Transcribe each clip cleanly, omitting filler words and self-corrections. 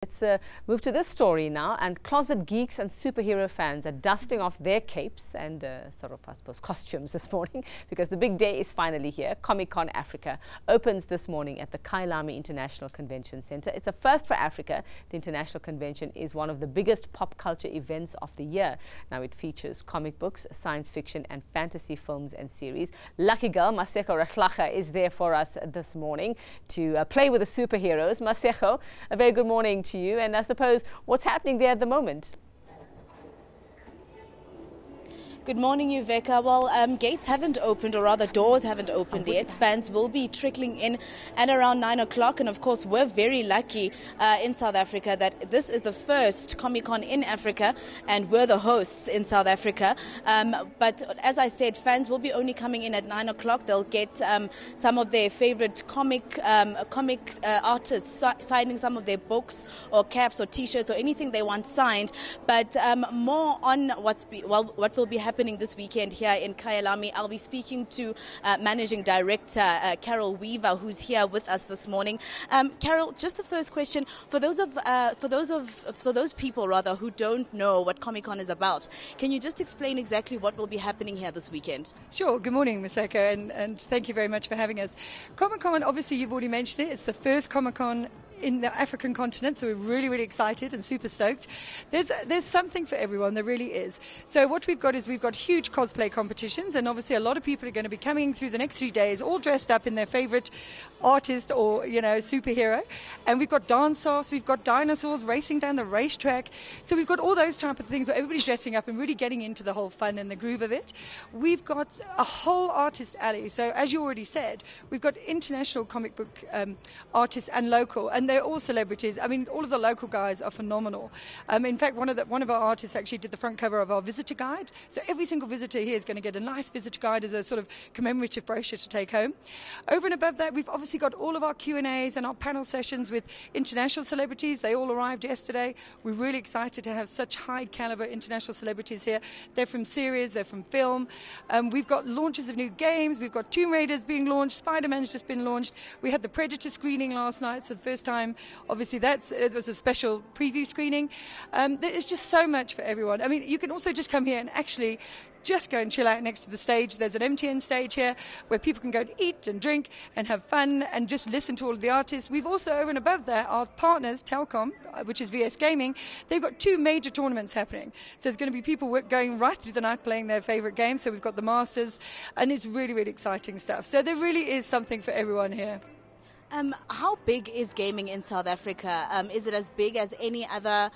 Let's move to this story now, and closet geeks and superhero fans are dusting off their capes and sort of, I suppose, costumes this morning because the big day is finally here. Comic-Con Africa opens this morning at the Kyalami International Convention Center. It's a first for Africa. The international convention is one of the biggest pop culture events of the year. Now it features comic books, science fiction and fantasy films and series. Lucky girl Maseko Rahlacha is there for us this morning to play with the superheroes. Maseko, a very good morning to you, and I suppose what's happening there at the moment? Good morning, Uveka. Well, gates haven't opened, or rather doors haven't opened yet. Fans will be trickling in at around 9 o'clock. And of course, we're very lucky in South Africa that this is the first Comic-Con in Africa and we're the hosts in South Africa. But as I said, fans will be only coming in at 9 o'clock. They'll get some of their favorite comic artists signing some of their books or caps or T-shirts or anything they want signed. But more on what will be happening this weekend here in Kyalami. I'll be speaking to Managing Director Carol Weaver, who's here with us this morning. Carol, just the first question for those people rather who don't know what Comic-Con is about. Can you just explain exactly what will be happening here this weekend? Sure. Good morning, Maseko, and thank you very much for having us. Comic-Con, obviously, you've already mentioned it. It's the first Comic-Con in the African continent, so we're really, really excited and super stoked. There's something for everyone, there really is. So what we've got is we've got huge cosplay competitions, and obviously a lot of people are going to be coming through the next 3 days all dressed up in their favorite artist or, you know, superhero. And we've got dance-offs, we've got dinosaurs racing down the racetrack. So we've got all those type of things where everybody's dressing up and really getting into the whole fun and the groove of it. We've got a whole artist alley. So as you already said, we've got international comic book artists and local, and they're all celebrities. I mean, all of the local guys are phenomenal. In fact, one of our artists actually did the front cover of our visitor guide. So every single visitor here is going to get a nice visitor guide as a sort of commemorative brochure to take home. Over and above that, we've obviously got all of our Q&As and our panel sessions with international celebrities. They all arrived yesterday. We're really excited to have such high caliber international celebrities here. They're from series, they're from film. We've got launches of new games. We've got Tomb Raiders being launched. Spider-Man's just been launched. We had the Predator screening last night. It's the first time. Obviously, it was a special preview screening. There's just so much for everyone. I mean, you can also just come here and actually just go and chill out next to the stage. There's an MTN stage here where people can go to eat and drink and have fun and just listen to all of the artists. We've also, over and above that, our partners, Telkom, which is VS Gaming, they've got 2 major tournaments happening. So there's going to be people going right through the night playing their favorite games. So we've got the Masters, and it's really, really exciting stuff. So there really is something for everyone here. How big is gaming in South Africa? Is it as big as any other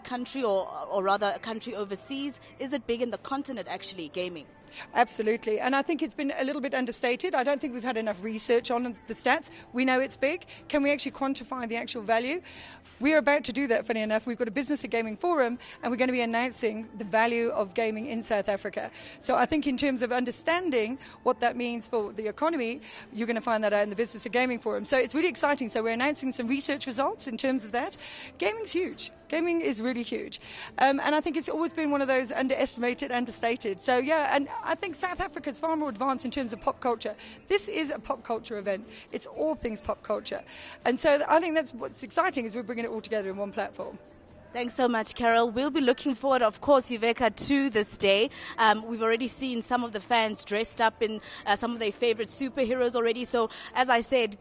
country or rather a country overseas? Is it big in the continent, actually, gaming? Absolutely, and I think it's been a little bit understated. I don't think we've had enough research on the stats. We know it's big. Can we actually quantify the actual value? We're about to do that, funny enough. We've got a Business of Gaming Forum, and we're going to be announcing the value of gaming in South Africa. So I think in terms of understanding what that means for the economy, you're going to find that out in the Business of Gaming Forum. So it's really exciting. So we're announcing some research results in terms of that. Gaming's huge. Gaming is really huge. And I think it's always been one of those underestimated, understated. So, yeah, and I think South Africa is far more advanced in terms of pop culture. This is a pop culture event. It's all things pop culture. And so I think that's what's exciting is we're bringing it all together in one platform. Thanks so much, Carol. We'll be looking forward, of course, Uveka, to this day. We've already seen some of the fans dressed up in some of their favorite superheroes already. So, as I said,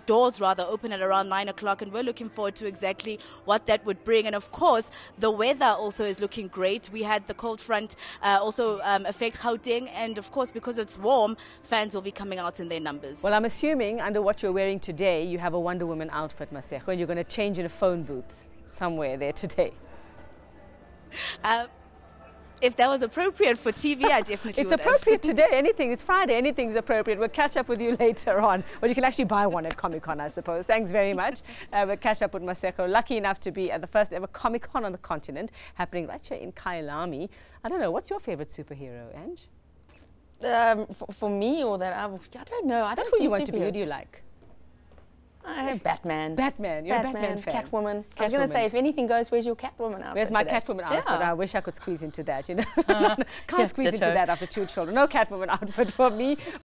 doors open at around 9 o'clock, and we're looking forward to exactly what that would bring. And, of course, the weather also is looking great. We had the cold front also affect Gauteng, and, of course, because it's warm, fans will be coming out in their numbers. Well, I'm assuming under what you're wearing today, you have a Wonder Woman outfit, Maseko, and you're going to change in a phone booth somewhere there today. If that was appropriate for TV, I definitely would. It's appropriate today. Anything. It's Friday. Anything's appropriate. We'll catch up with you later on. Well, you can actually buy one at Comic-Con, I suppose. Thanks very much. We'll catch up with Maseko. Lucky enough to be at the first ever Comic-Con on the continent, happening right here in Kyalami. I don't know. What's your favorite superhero, Ange? For me, or that I don't know. I don't That's who you want to be. Who do you like? Batman. Batman. You're a Batman fan. Catwoman. I was going to say, if anything goes, where's your Catwoman outfit? Where's my today? Catwoman outfit? Yeah. I wish I could squeeze into that, you know. Can't squeeze into that after 2 children. No Catwoman outfit for me.